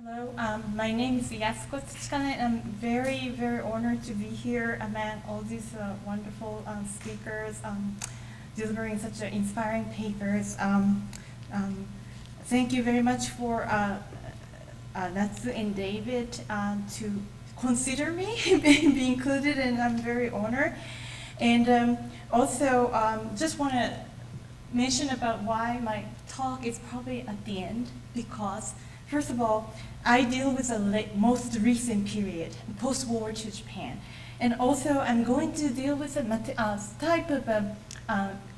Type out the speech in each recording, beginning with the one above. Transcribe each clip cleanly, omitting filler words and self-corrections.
Hello, my name is Yasuko Tsuchikane, and I'm very, very honored to be here among all these wonderful speakers delivering such inspiring papers. Thank you very much for Natsu and David to consider me be included, and I'm very honored. And also, just want to mention about why my talk is probably at the end, because first of all, I deal with the most recent period, post-World War II Japan. And also, I'm going to deal with a type of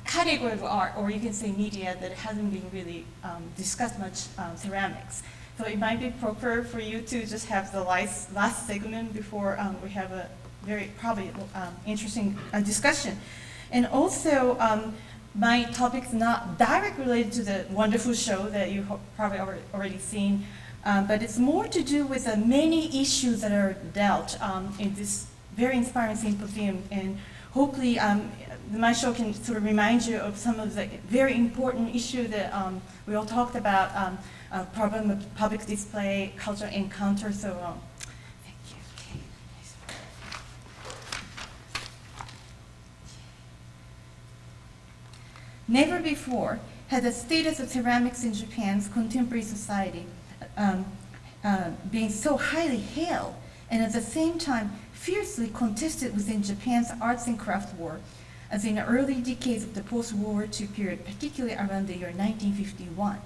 category of art, or you can say media, that hasn't been really discussed much, ceramics. So it might be proper for you to just have the last segment before we have a very probably interesting discussion. And also, my topic is not directly related to the wonderful show that you probably already seen, but it's more to do with the many issues that are dealt in this very inspiring symposium. And hopefully, my show can sort of remind you of some of the very important issues that we all talked about, problem of public display, cultural encounter, so on. Thank you. Never before had the status of ceramics in Japan's contemporary society been so highly hailed, and at the same time fiercely contested within Japan's arts and craft war, as in the early decades of the post-World War II period, particularly around the year 1951.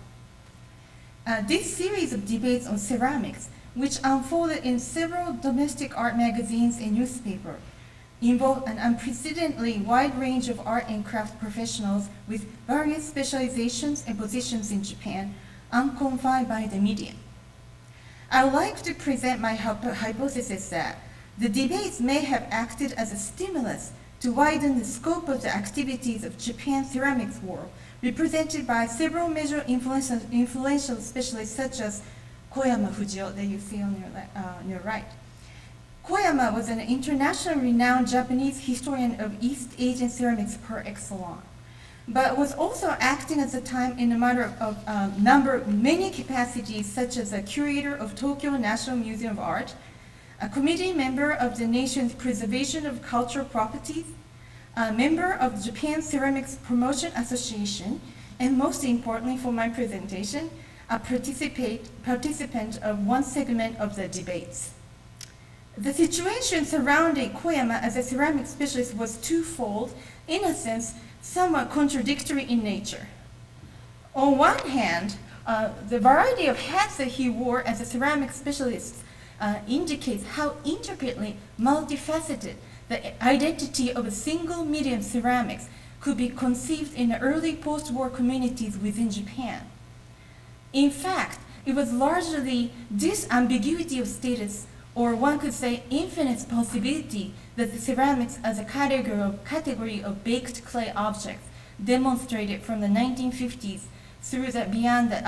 This series of debates on ceramics, which unfolded in several domestic art magazines and newspapers, involved an unprecedentedly wide range of art and craft professionals with various specializations and positions in Japan, unconfined by the medium. I would like to present my hypothesis that the debates may have acted as a stimulus to widen the scope of the activities of Japan's ceramics world, represented by several major influential specialists such as Koyama Fujio that you see on your right. Koyama was an internationally renowned Japanese historian of East Asian ceramics par excellence, but was also acting at the time in a matter of many capacities, such as a curator of Tokyo National Museum of Art, a committee member of the nation's preservation of cultural properties, a member of Japan Ceramics Promotion Association, and most importantly for my presentation, a participant of one segment of the debates. The situation surrounding Koyama as a ceramics specialist was twofold, in a sense, somewhat contradictory in nature. On one hand, the variety of hats that he wore as a ceramics specialist indicates how intricately multifaceted the identity of a single medium ceramics could be conceived in the early post-war communities within Japan. In fact, it was largely this ambiguity of status, or one could say infinite possibility, that the ceramics as a category of baked clay objects demonstrated from the 1950s through the beyond the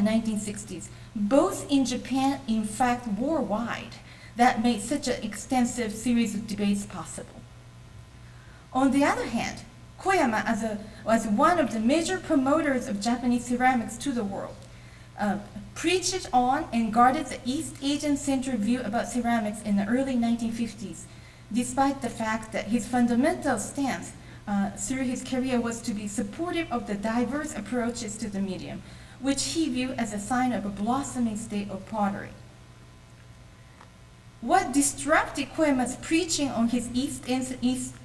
1960s, both in Japan, in fact, worldwide, that made such an extensive series of debates possible. On the other hand, Koyama, was one of the major promoters of Japanese ceramics to the world, preached on and guarded the East Asian-centered view about ceramics in the early 1950s, despite the fact that his fundamental stance through his career was to be supportive of the diverse approaches to the medium, which he viewed as a sign of a blossoming state of pottery. What disrupted Koyama's preaching on his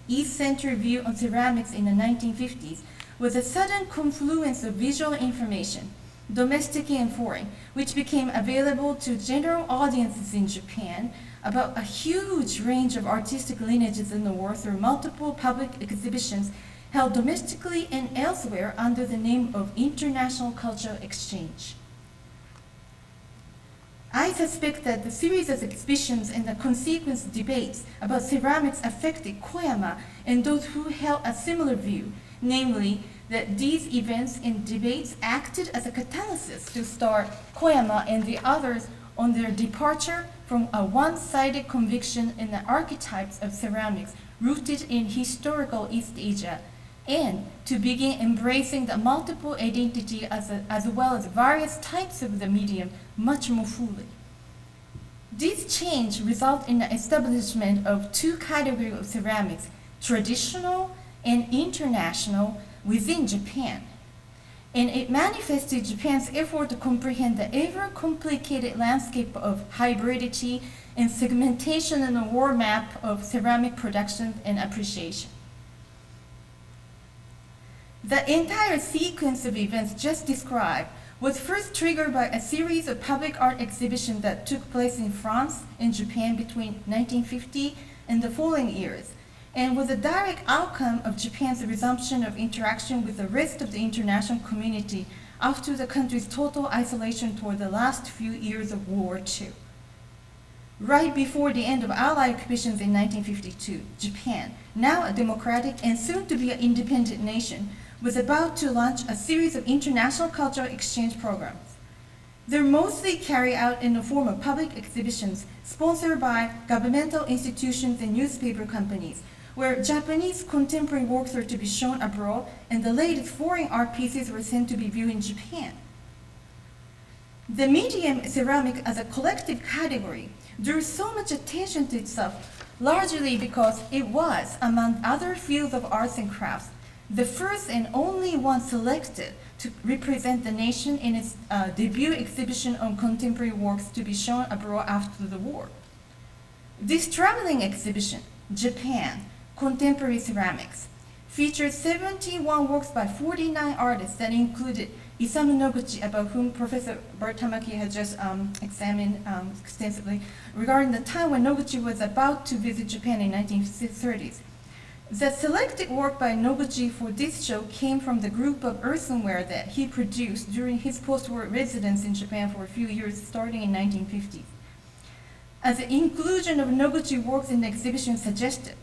East-centered view on ceramics in the 1950s was a sudden confluence of visual information, domestic and foreign, which became available to general audiences in Japan about a huge range of artistic lineages in the world through multiple public exhibitions held domestically and elsewhere under the name of International Cultural Exchange. I suspect that the series of exhibitions and the consequent debates about ceramics affected Koyama and those who held a similar view, namely that these events and debates acted as a catalyst to start Koyama and the others on their departure from a one-sided conviction in the archetypes of ceramics rooted in historical East Asia and to begin embracing the multiple identity as well as various types of the medium much more fully. This change results in the establishment of two categories of ceramics, traditional and international, within Japan. And it manifested Japan's effort to comprehend the ever-complicated landscape of hybridity and segmentation in a war map of ceramic production and appreciation. The entire sequence of events just described was first triggered by a series of public art exhibitions that took place in France and Japan between 1950 and the following years, and was a direct outcome of Japan's resumption of interaction with the rest of the international community after the country's total isolation toward the last few years of World War II. Right before the end of Allied occupations in 1952, Japan, now a democratic and soon to be an independent nation, was about to launch a series of international cultural exchange programs. They're mostly carried out in the form of public exhibitions sponsored by governmental institutions and newspaper companies, where Japanese contemporary works were to be shown abroad and the latest foreign art pieces were sent to be viewed in Japan. The medium ceramic as a collective category drew so much attention to itself, largely because it was, among other fields of arts and crafts, the first and only one selected to represent the nation in its debut exhibition on contemporary works to be shown abroad after the war. This traveling exhibition, Japan, Contemporary Ceramics, featured 71 works by 49 artists that included Isamu Noguchi, about whom Professor Bart Tamaki had just examined extensively, regarding the time when Noguchi was about to visit Japan in 1930s. The selected work by Noguchi for this show came from the group of earthenware that he produced during his post-war residence in Japan for a few years, starting in 1950s. As the inclusion of Noguchi works in the exhibition suggested,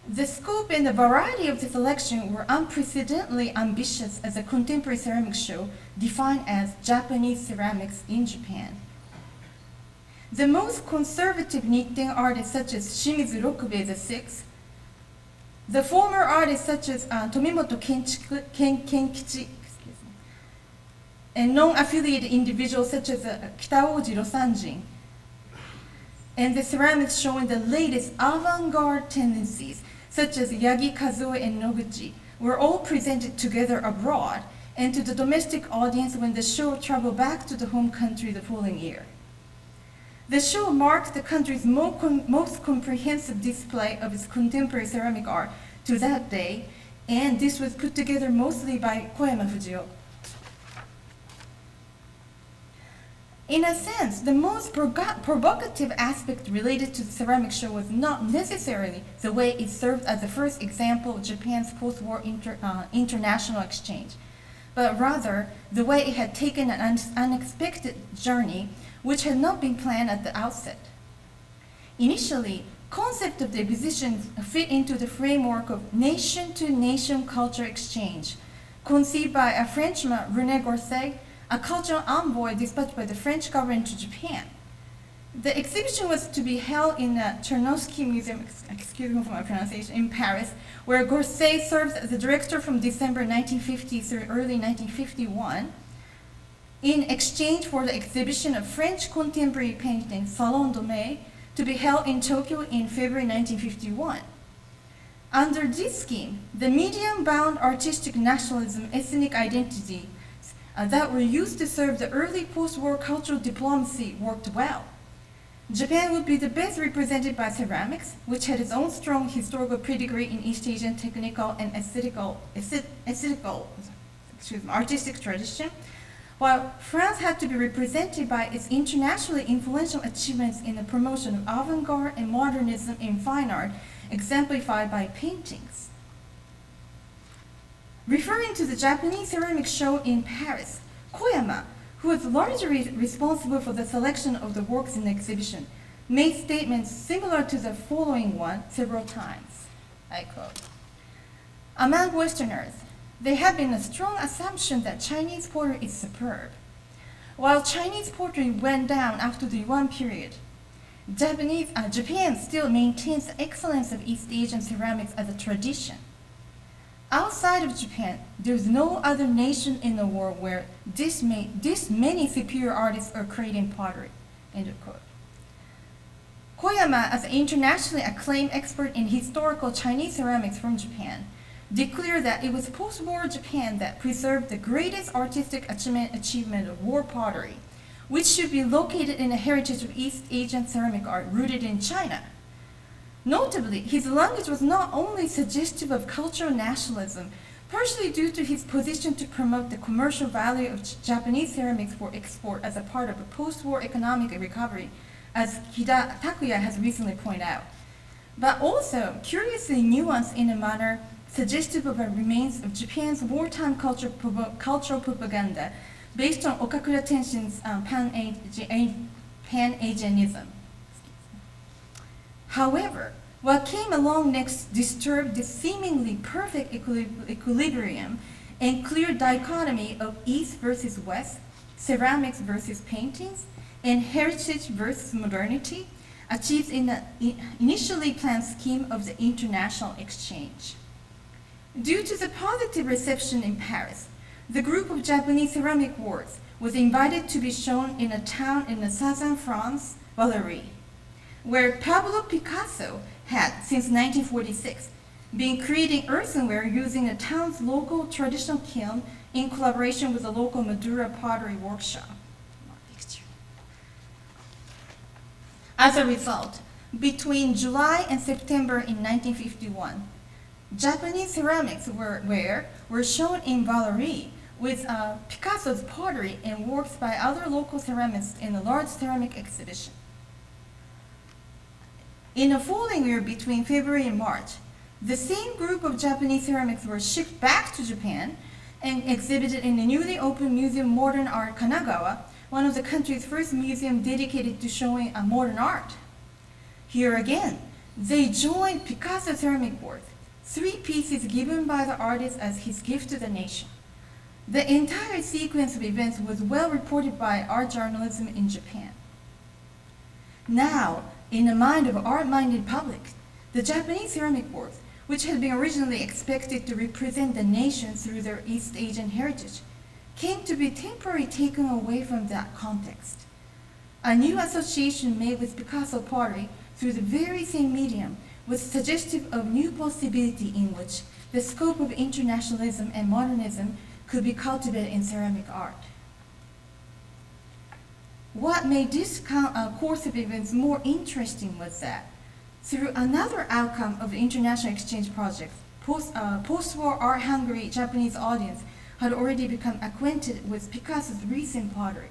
the scope and the variety of the selection were unprecedentedly ambitious as a contemporary ceramics show defined as Japanese ceramics in Japan. The most conservative knitting artists such as Shimizu Rokubei VI, the former artists such as Tomimoto Kenkichi, and non-affiliated individuals such as Kitaoji Rosanjin, and the ceramics showing the latest avant-garde tendencies such as Yagi Kazuo and Noguchi, were all presented together abroad and to the domestic audience when the show traveled back to the home country the following year. The show marked the country's most comprehensive display of its contemporary ceramic art to that day, and this was put together mostly by Koyama Fujio. In a sense, the most provocative aspect related to the ceramic show was not necessarily the way it served as the first example of Japan's post-war international exchange, but rather the way it had taken an unexpected journey which had not been planned at the outset. Initially, concept of the exhibition fit into the framework of nation-to-nation culture exchange, conceived by a Frenchman, René Gorset, a cultural envoy dispatched by the French government to Japan. The exhibition was to be held in the Chernovsky Museum, excuse me for my pronunciation, in Paris, where Gorset served as the director from December 1950 through early 1951, in exchange for the exhibition of French contemporary painting, Salon de Mai, to be held in Tokyo in February 1951. Under this scheme, the medium-bound artistic nationalism, ethnic identity that were used to serve the early post-war cultural diplomacy worked well. Japan would be the best represented by ceramics, which had its own strong historical pedigree in East Asian technical and artistic tradition, while France had to be represented by its internationally influential achievements in the promotion of avant-garde and modernism in fine art, exemplified by paintings. Referring to the Japanese ceramic show in Paris, Koyama, who was largely responsible for the selection of the works in the exhibition, made statements similar to the following one several times. I quote, "Among Westerners, there had been a strong assumption that Chinese pottery is superb. While Chinese pottery went down after the Yuan period, Japan still maintains the excellence of East Asian ceramics as a tradition. Outside of Japan, there's no other nation in the world where this many superior artists are creating pottery. End of quote. Koyama, as an internationally acclaimed expert in historical Chinese ceramics from Japan, declared that it was post-war Japan that preserved the greatest artistic achievement of war pottery, which should be located in the heritage of East Asian ceramic art rooted in China. Notably, his language was not only suggestive of cultural nationalism, partially due to his position to promote the commercial value of Japanese ceramics for export as a part of a post-war economic recovery, as Hida Takuya has recently pointed out, but also curiously nuanced in a manner suggestive of a remains of Japan's wartime cultural propaganda based on Okakura Tenshin's Pan-Asianism. However, what came along next disturbed the seemingly perfect equilibrium and clear dichotomy of East versus West, ceramics versus paintings, and heritage versus modernity, achieved in the initially planned scheme of the international exchange. Due to the positive reception in Paris, the group of Japanese ceramic works was invited to be shown in a town in the southern France, Valerie, where Pablo Picasso had, since 1946, been creating earthenware using the town's local traditional kiln in collaboration with the local Madura pottery workshop. As a result, between July and September in 1951, Japanese ceramics were shown in Valerie with Picasso's pottery and works by other local ceramists in a large ceramic exhibition. In the following year, between February and March, the same group of Japanese ceramics were shipped back to Japan and exhibited in the newly opened Museum of Modern Art Kanagawa, one of the country's first museums dedicated to showing modern art. Here again, they joined Picasso's ceramic work, 3 pieces given by the artist as his gift to the nation. The entire sequence of events was well reported by art journalism in Japan. Now, in the mind of art-minded public, the Japanese ceramic works, which had been originally expected to represent the nation through their East Asian heritage, came to be temporarily taken away from that context. A new association made with Picasso pottery through the very same medium was suggestive of new possibility in which the scope of internationalism and modernism could be cultivated in ceramic art. What made this course of events more interesting was that, through another outcome of the international exchange project, post-war art-hungry Japanese audience had already become acquainted with Picasso's recent pottery.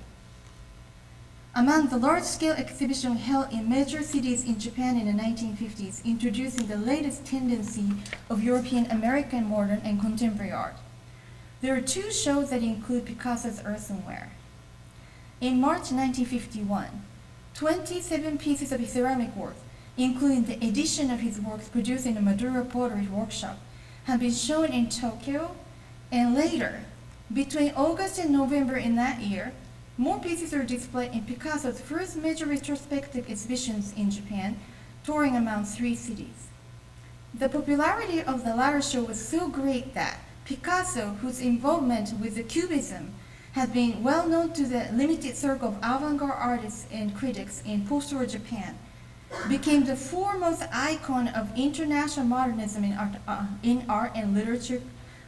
Among the large-scale exhibitions held in major cities in Japan in the 1950s, introducing the latest tendency of European American modern and contemporary art, there are 2 shows that include Picasso's earthenware. In March 1951, 27 pieces of his ceramic work, including the edition of his works produced in the Madura Pottery Workshop, have been shown in Tokyo, and later, between August and November in that year, more pieces are displayed in Picasso's first major retrospective exhibitions in Japan, touring among 3 cities. The popularity of the latter show was so great that Picasso, whose involvement with the Cubism had been well known to the limited circle of avant-garde artists and critics in post-war Japan, became the foremost icon of international modernism in art and literature,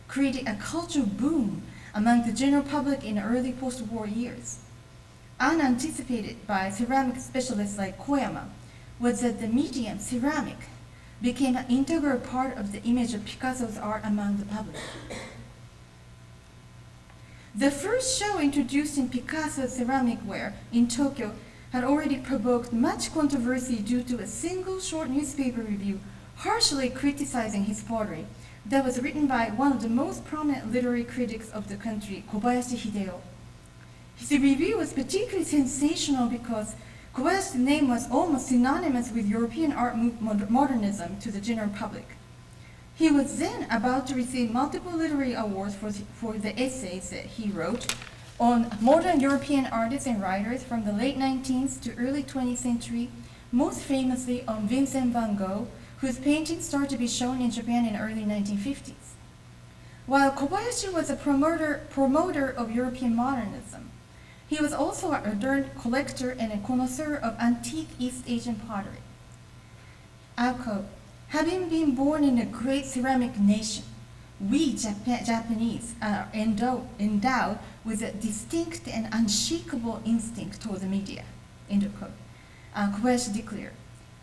creating a cultural boom among the general public in the early post-war years. Unanticipated by ceramic specialists like Koyama was that the medium ceramic became an integral part of the image of Picasso's art among the public. The first show introducing Picasso's ceramic ware in Tokyo had already provoked much controversy due to a single short newspaper review harshly criticizing his pottery that was written by one of the most prominent literary critics of the country, Kobayashi Hideo. His review was particularly sensational because Kobayashi's name was almost synonymous with European art modernism to the general public. He was then about to receive multiple literary awards for the essays that he wrote on modern European artists and writers from the late 19th to early 20th century, most famously on Vincent van Gogh, whose paintings started to be shown in Japan in the early 1950s. While Kobayashi was a promoter of European modernism, he was also an adorned collector and a connoisseur of antique East Asian pottery. I'll quote, "Having been born in a great ceramic nation, we Japanese are endowed with a distinct and unshakable instinct toward the media," end of quote. Kobayashi declared.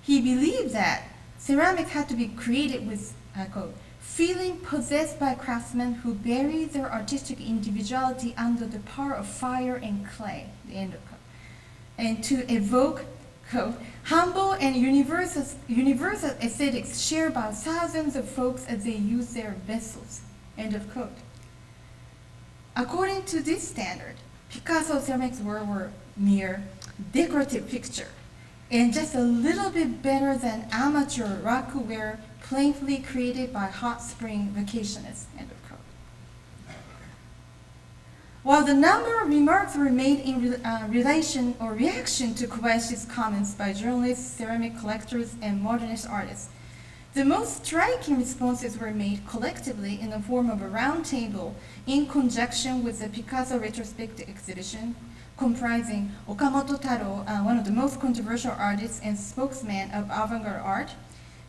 He believed that ceramics had to be created with, I quote, "feeling possessed by craftsmen who bury their artistic individuality under the power of fire and clay," the end of quote. And to evoke, quote, "humble and universal aesthetics shared by thousands of folks as they use their vessels," end of quote. According to this standard, Picasso's ceramics were mere decorative fixture, and just a little bit better than amateur racqueware playfully created by hot spring vacationists, end of quote. While the number of remarks were made in relation or reaction to Kobayashi's comments by journalists, ceramic collectors, and modernist artists, the most striking responses were made collectively in the form of a round table in conjunction with the Picasso retrospective exhibition, comprising Okamoto Taro, one of the most controversial artists and spokesman of avant-garde art,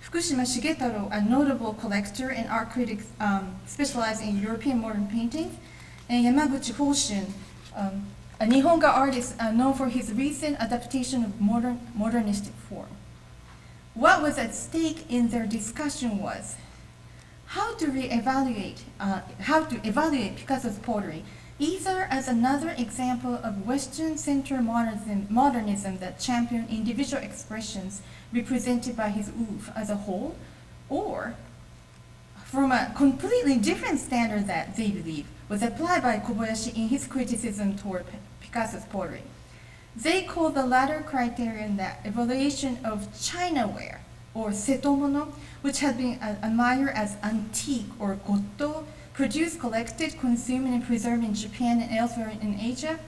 Fukushima Shigetaro, a notable collector and art critic specialized in European modern paintings, and Yamaguchi Hoshun, a Nihonga artist known for his recent adaptation of modernistic form. What was at stake in their discussion was how to evaluate Picasso's pottery, either as another example of Western-centered modernism that championed individual expressions represented by his oeuvre as a whole, or from a completely different standard that they believe was applied by Kobayashi in his criticism toward Picasso's pottery. They call the latter criterion the evaluation of Chinaware, or setomono, which had been admired as antique or goto, produced, collected, consumed, and preserved in Japan and elsewhere in Asia,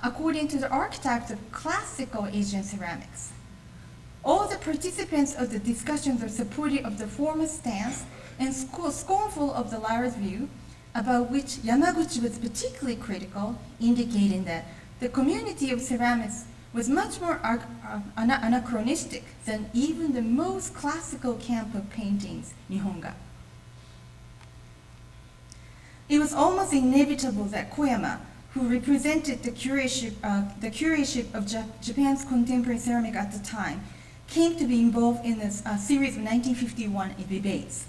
according to the archetypes of classical Asian ceramics. All the participants of the discussions are supportive of the former stance and scornful of the latter's view, about which Yamaguchi was particularly critical, indicating that the community of ceramics was much more anachronistic than even the most classical camp of paintings, Nihonga. It was almost inevitable that Koyama, who represented the curatorship of Japan's contemporary ceramic at the time, came to be involved in this series of 1951 debates.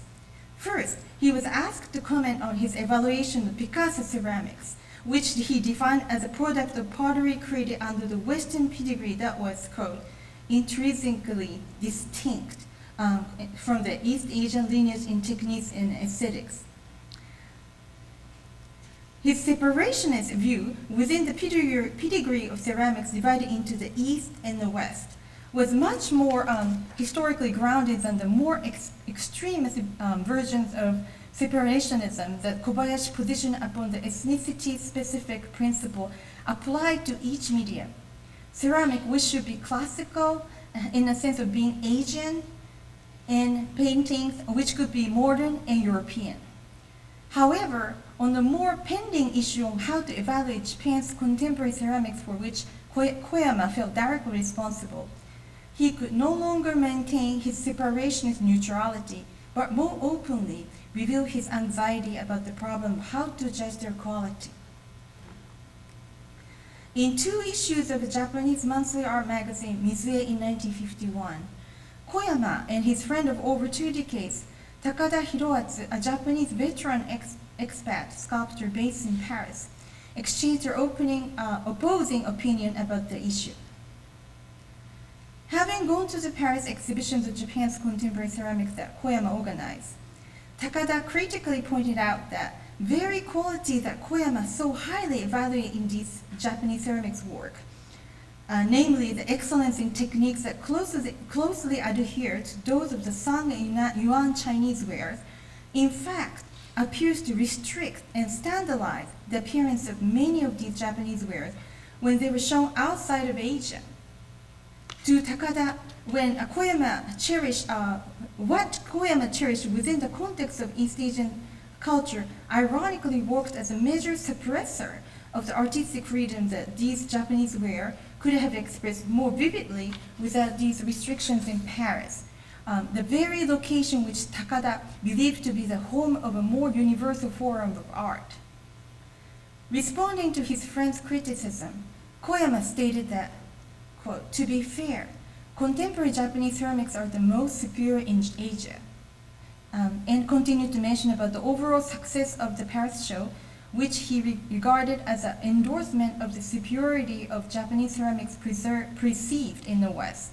First, he was asked to comment on his evaluation of Picasso ceramics, which he defined as a product of pottery created under the Western pedigree that was, quote, intrinsically distinct from the East Asian lineage in techniques and aesthetics. His separationist view within the pedigree of ceramics divided into the East and the West was much more historically grounded than the more extremist versions of separationism that Kobayashi positioned upon the ethnicity-specific principle applied to each medium. Ceramic, which should be classical in the sense of being Asian, and paintings, which could be modern and European. However, on the more pending issue on how to evaluate Japan's contemporary ceramics, for which Koyama felt directly responsible, he could no longer maintain his separationist neutrality, but more openly reveal his anxiety about the problem of how to judge their quality. In 2 issues of the Japanese monthly art magazine Mizue in 1951, Koyama and his friend of over 2 decades, Takada Hiroatsu, a Japanese veteran expat sculptor based in Paris, exchanged their opposing opinion about the issue. Having gone to the Paris exhibitions of Japan's contemporary ceramics that Koyama organized, Takada critically pointed out that very quality that Koyama so highly evaluated in these Japanese ceramics work, namely the excellence in techniques that closely adhere to those of the Song and Yuan Chinese wares, in fact appears to restrict and standardize the appearance of many of these Japanese wares when they were shown outside of Asia. To Takada, when what Koyama cherished within the context of East Asian culture ironically worked as a major suppressor of the artistic freedom that these Japanese wear could have expressed more vividly without these restrictions in Paris. The very location which Takada believed to be the home of a more universal forum of art. Responding to his friend's criticism, Koyama stated that, quote, "To be fair, contemporary Japanese ceramics are the most superior in Asia," and continued to mention about the overall success of the Paris show, which he regarded as an endorsement of the superiority of Japanese ceramics perceived in the West.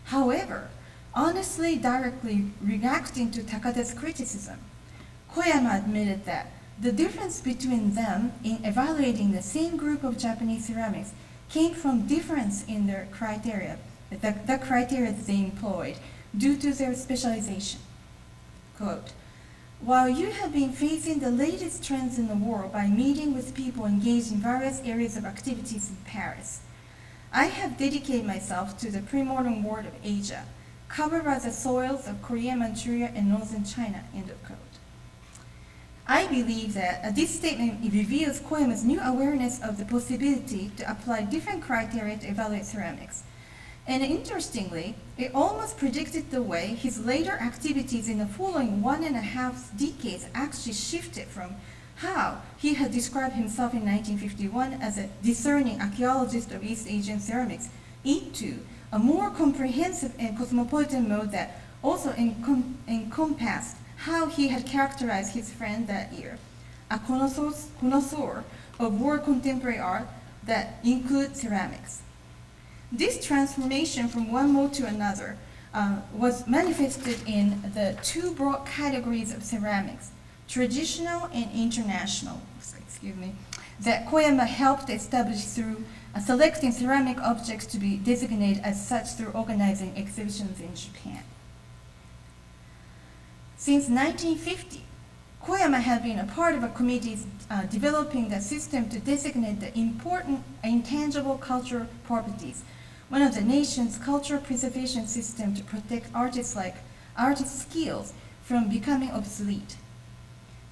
However, honestly, directly reacting to Takada's criticism, Koyama admitted that the difference between them in evaluating the same group of Japanese ceramics came from difference in their criteria, the criteria that they employed, due to their specialization. Quote, "While you have been facing the latest trends in the world by meeting with people engaged in various areas of activities in Paris, I have dedicated myself to the pre-modern world of Asia, covered by the soils of Korea, Manchuria, and northern China," end of quote. I believe that this statement reveals Koyama's new awareness of the possibility to apply different criteria to evaluate ceramics. And interestingly, it almost predicted the way his later activities in the following 1.5 decades actually shifted from how he had described himself in 1951 as a discerning archaeologist of East Asian ceramics into a more comprehensive and cosmopolitan mode that also encompassed how he had characterized his friend that year, a connoisseur of world contemporary art that includes ceramics. This transformation from one mode to another was manifested in the two broad categories of ceramics, traditional and international, that Koyama helped establish through selecting ceramic objects to be designated as such through organizing exhibitions in Japan. Since 1950, Koyama had been a part of a committee developing the system to designate the important intangible cultural properties, one of the nation's cultural preservation system to protect artists' skills from becoming obsolete.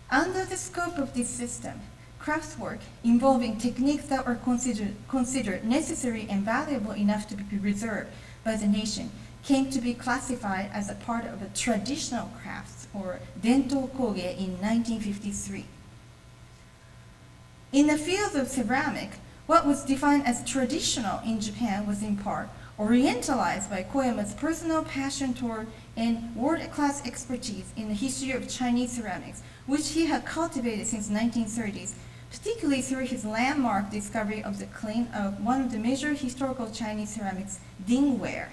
Under the scope of this system, craftswork involving techniques that were considered necessary and valuable enough to be preserved by the nation came to be classified as a part of a traditional crafts, or dento koge, in 1953. In the field of ceramic, what was defined as traditional in Japan was in part orientalized by Koyama's personal passion toward and world-class expertise in the history of Chinese ceramics, which he had cultivated since the 1930s, particularly through his landmark discovery of the claim of one of the major historical Chinese ceramics, dingware.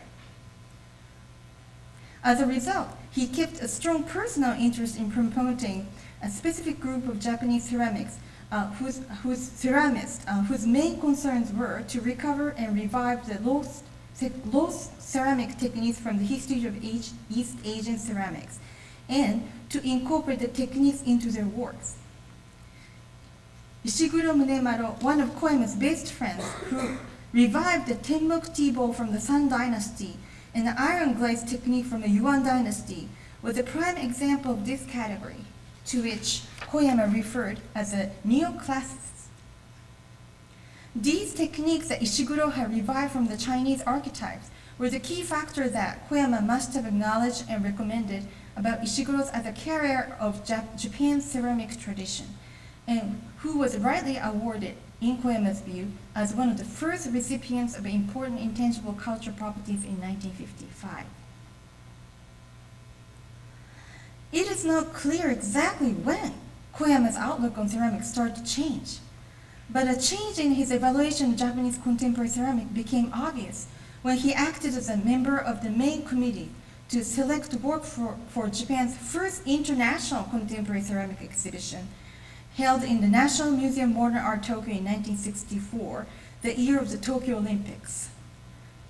As a result, he kept a strong personal interest in promoting a specific group of Japanese ceramics whose ceramists whose main concerns were to recover and revive the lost ceramic techniques from the history of East Asian ceramics, and to incorporate the techniques into their works. Ishiguro Munemaro, one of Koyama's best friends, who revived the Tenmuk tea bowl from the Song Dynasty and the iron glaze technique from the Yuan Dynasty, was a prime example of this category, to which Koyama referred as a neoclassicist. These techniques that Ishiguro had revived from the Chinese archetypes were the key factor that Koyama must have acknowledged and recommended about Ishiguro's as a carrier of Japan's ceramic tradition, and who was rightly awarded, in Koyama's view, as one of the first recipients of important intangible cultural properties in 1955. It is not clear exactly when Koyama's outlook on ceramics started to change, but a change in his evaluation of Japanese contemporary ceramic became obvious when he acted as a member of the main committee to select work for Japan's first international contemporary ceramic exhibition, held in the National Museum of Modern Art Tokyo in 1964, the year of the Tokyo Olympics.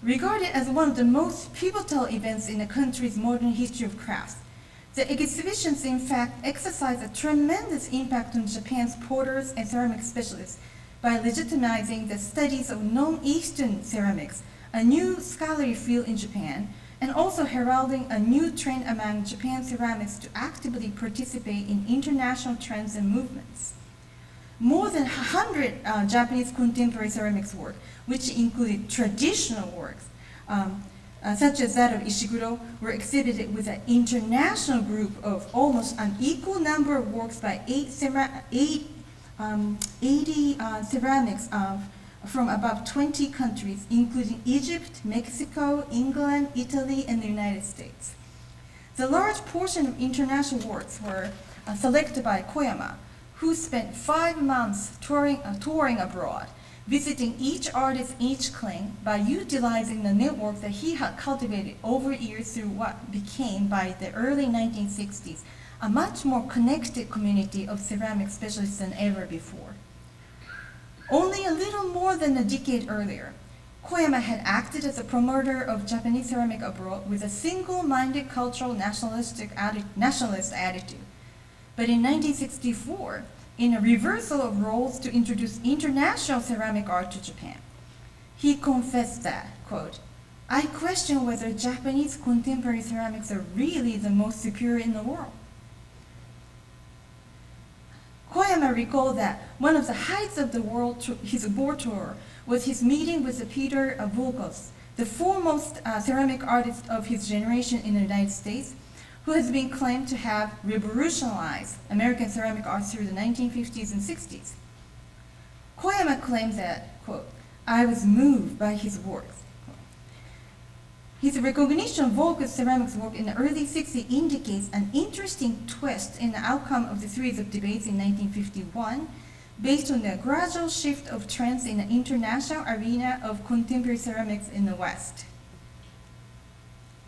Regarded as one of the most pivotal events in the country's modern history of crafts, the exhibitions in fact exercised a tremendous impact on Japan's potters and ceramic specialists by legitimizing the studies of non-Eastern ceramics, a new scholarly field in Japan, and also heralding a new trend among Japan's ceramics to actively participate in international trends and movements. More than 100 Japanese contemporary ceramics work, which included traditional works, such as that of Ishiguro, were exhibited with an international group of almost an equal number of works by 80 ceramics from about 20 countries, including Egypt, Mexico, England, Italy, and the United States. The large portion of international works were selected by Koyama, who spent 5 months touring abroad, visiting each artist, each claim, by utilizing the network that he had cultivated over years through what became, by the early 1960s, a much more connected community of ceramic specialists than ever before. Only a little more than a decade earlier, Koyama had acted as a promoter of Japanese ceramic abroad with a single-minded cultural nationalist attitude. But in 1964, in a reversal of roles to introduce international ceramic art to Japan, he confessed that, quote, "I question whether Japanese contemporary ceramics are really the most superior in the world." Koyama recalled that one of the heights of his world tour was his meeting with Peter Volkos, the foremost ceramic artist of his generation in the United States, who has been claimed to have revolutionized American ceramic art through the 1950s and 60s. Koyama claims that, quote, "I was moved by his works." His recognition of Volkos' ceramics work in the early 60s indicates an interesting twist in the outcome of the series of debates in 1951, based on the gradual shift of trends in the international arena of contemporary ceramics in the West.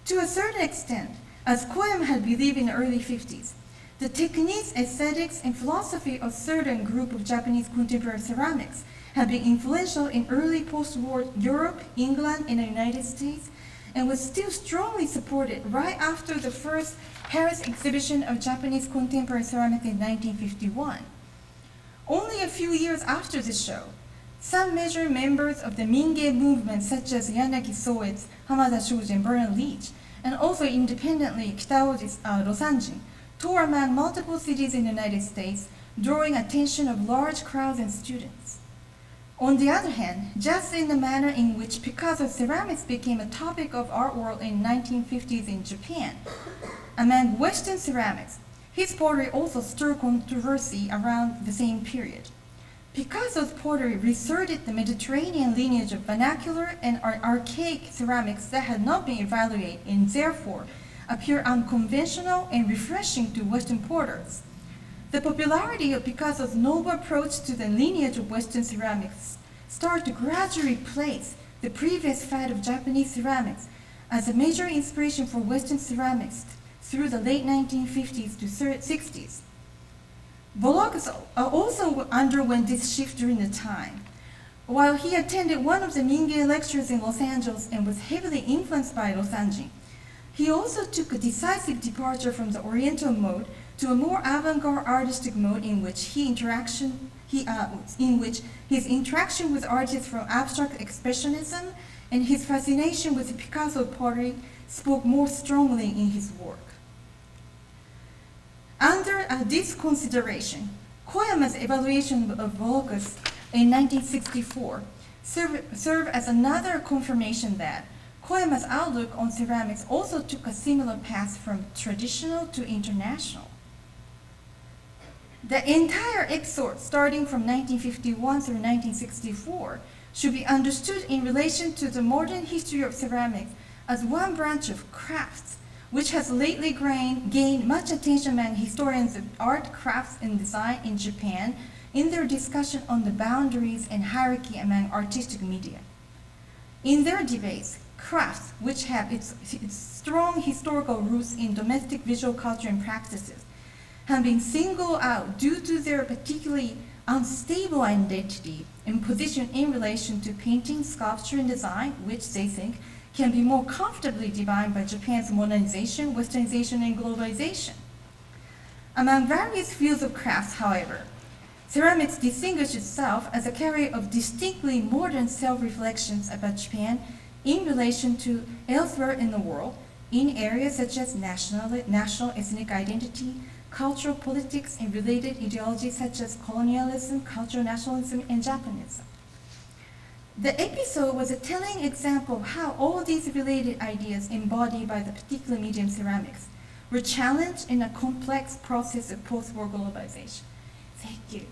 To a certain extent, as Koyama had believed in the early 50s, the techniques, aesthetics, and philosophy of certain group of Japanese contemporary ceramics had been influential in early post-war Europe, England, and the United States, and was still strongly supported right after the first Paris exhibition of Japanese contemporary ceramics in 1951. Only a few years after this show, some major members of the Minge movement, such as Yanagi Soetsu, Hamada Shoji, and Bernard Leach, and also independently Kitaoji Rosanjin, toured among multiple cities in the United States, drawing attention of large crowds and students. On the other hand, just in the manner in which Picasso's ceramics became a topic of art world in 1950s in Japan, among Western ceramics, his pottery also stirred controversy around the same period. Picasso's pottery resorted the Mediterranean lineage of vernacular and archaic ceramics that had not been evaluated and therefore appear unconventional and refreshing to Western potters. The popularity of Picasso's novel approach to the lineage of Western ceramics started to gradually replace the previous fad of Japanese ceramics as a major inspiration for Western ceramics through the late 1950s to 60s. Volkos also underwent this shift during the time. While he attended one of the Minge lectures in Los Angeles and was heavily influenced by Rosanjin, he also took a decisive departure from the Oriental mode to a more avant-garde artistic mode in which his interaction with artists from abstract expressionism and his fascination with Picasso pottery spoke more strongly in his work. Under this consideration, Koyama's evaluation of Volkos in 1964 served as another confirmation that Koyama's outlook on ceramics also took a similar path from traditional to international. The entire episode, starting from 1951 through 1964, should be understood in relation to the modern history of ceramics as one branch of crafts, which has lately gained much attention among historians of art, crafts, and design in Japan in their discussion on the boundaries and hierarchy among artistic media. In their debates, crafts, which have its strong historical roots in domestic visual culture and practices, have been singled out due to their particularly unstable identity and position in relation to painting, sculpture, and design, which they think can be more comfortably defined by Japan's modernization, westernization, and globalization. Among various fields of crafts, however, ceramics distinguishes itself as a carrier of distinctly modern self-reflections about Japan in relation to elsewhere in the world, in areas such as national ethnic identity, cultural politics, and related ideologies such as colonialism, cultural nationalism, and Japanism. The episode was a telling example of how all these related ideas embodied by the particular medium ceramics were challenged in a complex process of post-war globalization. Thank you.